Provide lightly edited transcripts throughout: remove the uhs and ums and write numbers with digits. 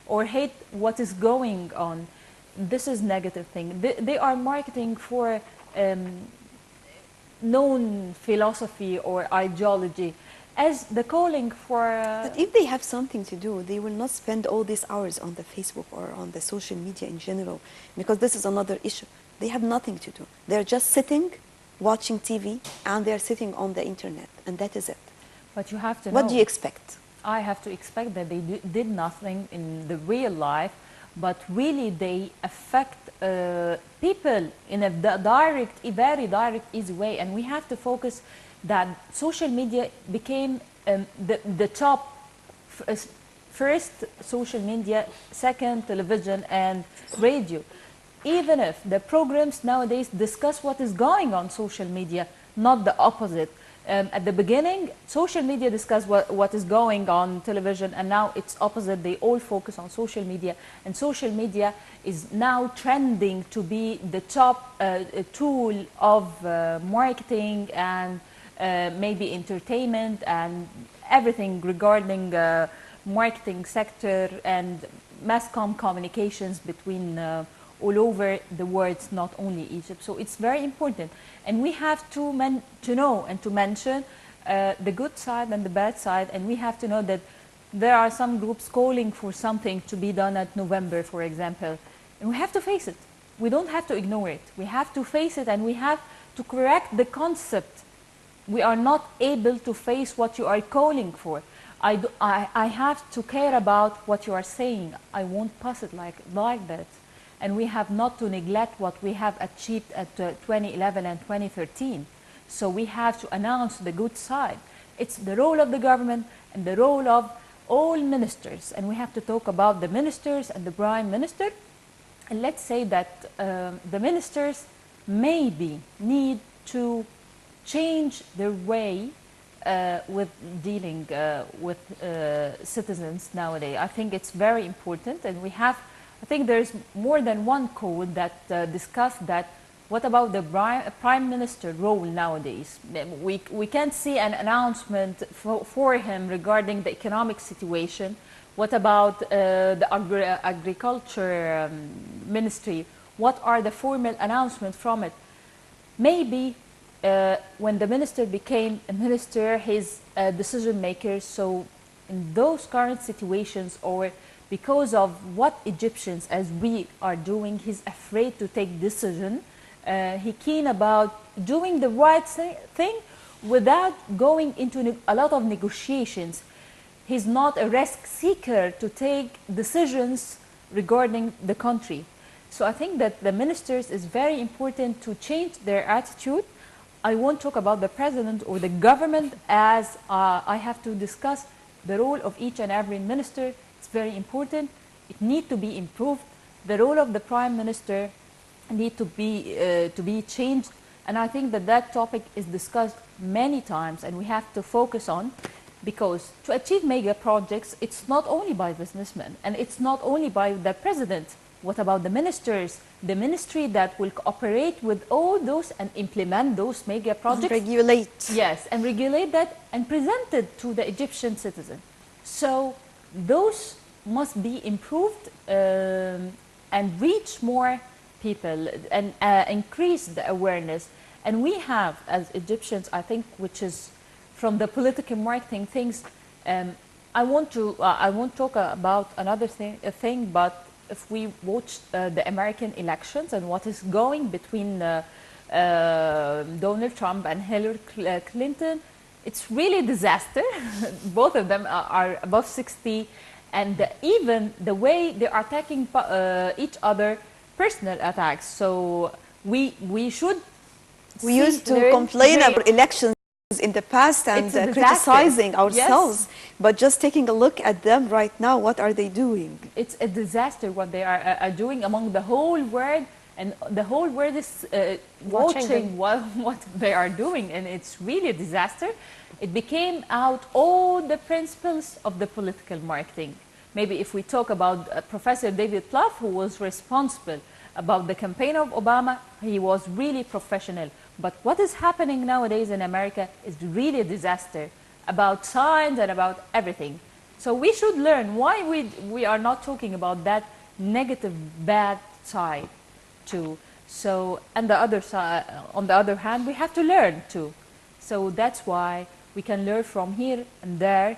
or hate what is going on. This is negative thing. They are marketing for known philosophy or ideology as the calling for... But if they have something to do, they will not spend all these hours on the Facebook or on the social media in general, because this is another issue. They have nothing to do. They're just sitting, watching TV, and they're sitting on the internet, and that is it. But you have to know... What do you expect? I have to expect that they did nothing in the real life, but really they affect people in a direct, very direct, easy way. And we have to focus that social media became the top, first social media, second television and radio. Even if the programs nowadays discuss what is going on social media, not the opposite. At the beginning, social media discussed what is going on television, and now it's opposite. They all focus on social media, and social media is now trending to be the top tool of marketing and maybe entertainment and everything regarding marketing sector and mass communications between all over the world, not only Egypt. So it's very important, and we have to know and to mention the good side and the bad side, and we have to know that there are some groups calling for something to be done at November, for example, and we have to face it. We don't have to ignore it. We have to face it, and we have to correct the concept. We are not able to face what you are calling for. I have to care about what you are saying. I won't pass it like that. And we have not to neglect what we have achieved at 2011 and 2013. So we have to announce the good side. It's the role of the government and the role of all ministers. And we have to talk about the ministers and the prime minister. And let's say that the ministers maybe need to change their way with dealing with citizens nowadays. I think it's very important, and we have, I think there's more than one code that discussed that. What about the prime minister role nowadays? We can't see an announcement for him regarding the economic situation. What about the agriculture ministry? What are the formal announcements from it? Maybe when the minister became a minister, he's a decision maker. So in those current situations, or because of what Egyptians as we are doing, he's afraid to take decision. He keen about doing the right thing without going into a lot of negotiations. He's not a risk seeker to take decisions regarding the country. So I think that the ministers is very important to change their attitude. I won't talk about the president or the government, as I have to discuss the role of each and every minister. It's very important. It needs to be improved. The role of the prime minister needs to be changed. And I think that topic is discussed many times, and we have to focus on, because to achieve mega projects, it's not only by businessmen, and it's not only by the president. What about the ministers, the ministry that will cooperate with all those and implement those mega projects? And regulate. Yes, and regulate that and present it to the Egyptian citizen. So those must be improved and reach more people and increase the awareness. And we have, as Egyptians, I think, which is from the political marketing things, I won't talk about another thing, but if we watch the American elections and what is going between Donald Trump and Hillary Clinton, it's really a disaster. Both of them are above 60, and even the way they are attacking each other, personal attacks. So we should. We used to complain about elections in the past and criticizing ourselves, yes. But just taking a look at them right now, what are they doing? It's a disaster what they are doing among the whole world, and the whole world is watching what they are doing, and it's really a disaster. It became out all the principles of the political marketing. Maybe if we talk about Professor David Plouffe, who was responsible about the campaign of Obama, he was really professional. But what is happening nowadays in America is really a disaster, about signs and about everything. So we should learn why we are not talking about that negative, bad side too. So, and the other side, on the other hand, we have to learn too. So that's why we can learn from here and there,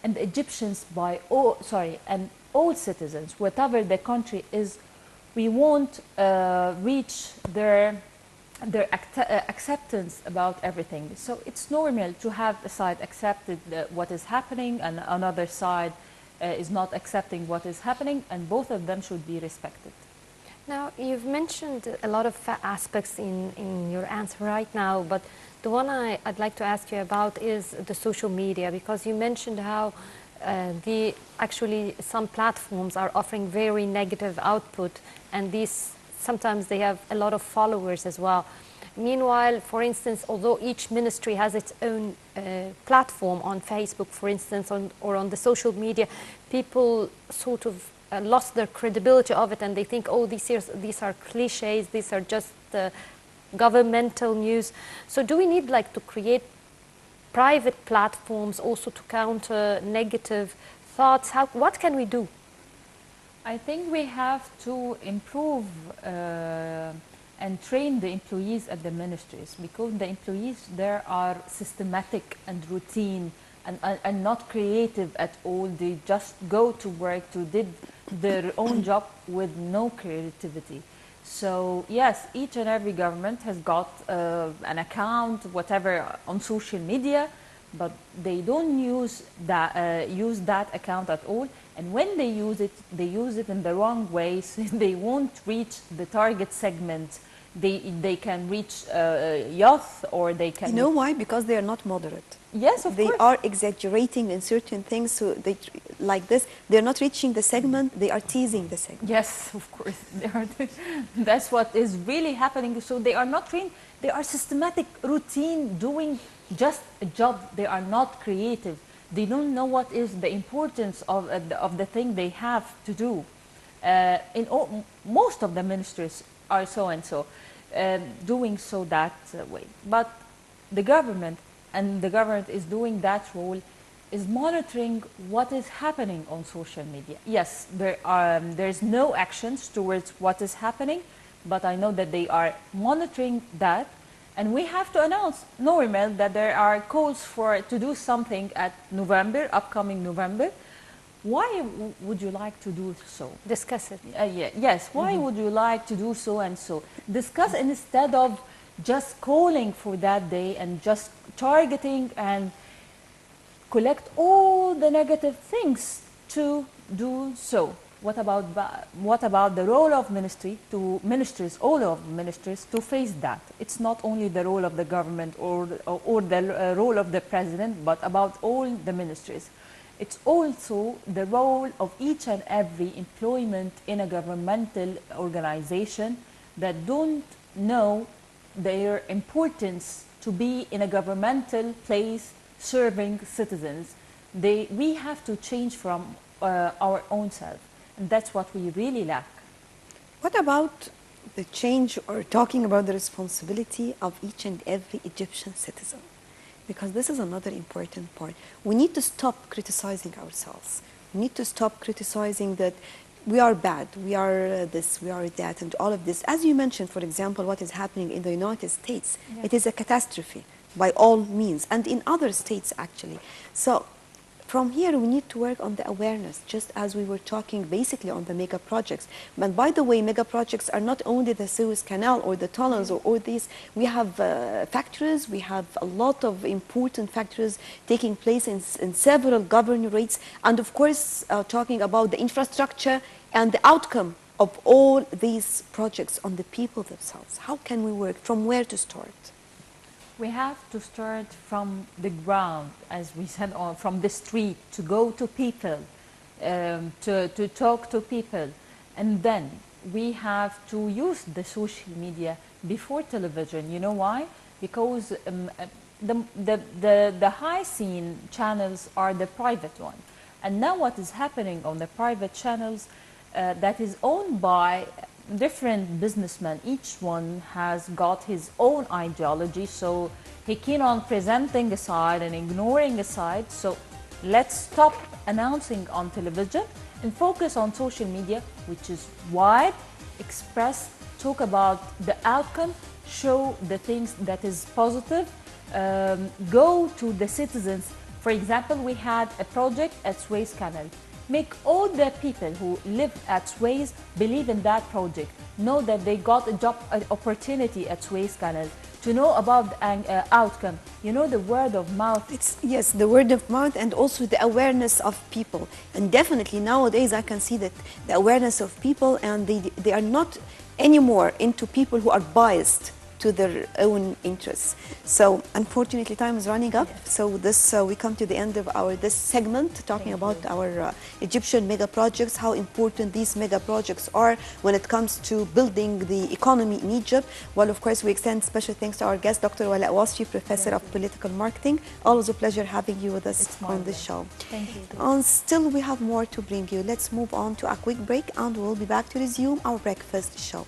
and the Egyptians and all citizens, whatever the country is, we won't reach their acceptance about everything. So it's normal to have a side accepted what is happening, and another side is not accepting what is happening, and both of them should be respected. Now, you've mentioned a lot of aspects in your answer right now, but the one I'd like to ask you about is the social media, because you mentioned how actually some platforms are offering very negative output, and these sometimes they have a lot of followers as well. Meanwhile, for instance, although each ministry has its own platform on Facebook, for instance, or on the social media, people sort of lost their credibility of it, and they think, oh, these are cliches, these are just governmental news. So do we need like to create private platforms also to counter negative thoughts? What can we do? I think we have to improve and train the employees at the ministries, because the employees there are systematic and routine and not creative at all. They just go to work to do their own job with no creativity. So yes, each and every government has got an account, whatever, on social media, but they don't use that account at all. And when they use it in the wrong ways. They won't reach the target segment. They can reach youth, or they can... You know why? Because they are not moderate. Yes, of course. They are exaggerating in certain things, so they, like this, they're not reaching the segment, they are teasing the segment. Yes, of course. That's what is really happening. So they are not trained. They are systematic, routine, doing just a job. They are not creative. They don't know what is the importance of the thing they have to do. Most of the ministries are so and so, doing so that way. But the government, and the government is doing that role, is monitoring what is happening on social media. Yes, there's no actions towards what is happening, but I know that they are monitoring that. And we have to announce, normal, that there are calls to do something at upcoming November. Why would you like to do so? Discuss it. Yes, why would you like to do so and so? Discuss instead of just calling for that day and just targeting and collect all the negative things to do so. What about the role of ministries, all of ministries, to face that? It's not only the role of the government or the role of the president, but about all the ministries. It's also the role of each and every employment in a governmental organization that don't know their importance to be in a governmental place serving citizens. We have to change from our own self. And that's what we really lack. What about the change, or talking about the responsibility of each and every Egyptian citizen? Because this is another important part. We need to stop criticizing ourselves. We need to stop criticizing that we are bad, we are this, we are that, and all of this. As you mentioned, for example, what is happening in the United States, yes. It is a catastrophe by all means, and in other states actually. So from here, we need to work on the awareness, just as we were talking basically on the mega projects. But by the way, mega projects are not only the Suez Canal or the tunnels or these. We have factories, we have a lot of important factories taking place in several governorates. And of course, talking about the infrastructure and the outcome of all these projects on the people themselves. How can we work? From where to start? We have to start from the ground, as we said, from the street, to go to people, to talk to people. And then we have to use the social media before television. You know why? Because the high scene channels are the private one. And now what is happening on the private channels that is owned by different businessmen, each one has got his own ideology, so he keen on presenting a side and ignoring a side. So let's stop announcing on television and focus on social media, which is wide, express, talk about the outcome, show the things that is positive, go to the citizens. For example, we had a project at Suez Canal. Make all the people who live at Suez believe in that project, know that they got a job opportunity at Suez Canal, to know about the outcome, you know, the word of mouth. Yes, the word of mouth, and also the awareness of people. And definitely nowadays I can see that the awareness of people, and they are not anymore into people who are biased to their own interests. So unfortunately time is running up. Yes. So this we come to the end of this segment talking about our Egyptian mega projects, how important these mega projects are when it comes to building the economy in Egypt. Well, of course, we extend special thanks to our guest, Dr. Walaa Wasfy, Professor of Political Marketing. Always a pleasure having you with us on this show. Thank you. And still we have more to bring you. Let's move on to a quick break and we'll be back to resume our breakfast show.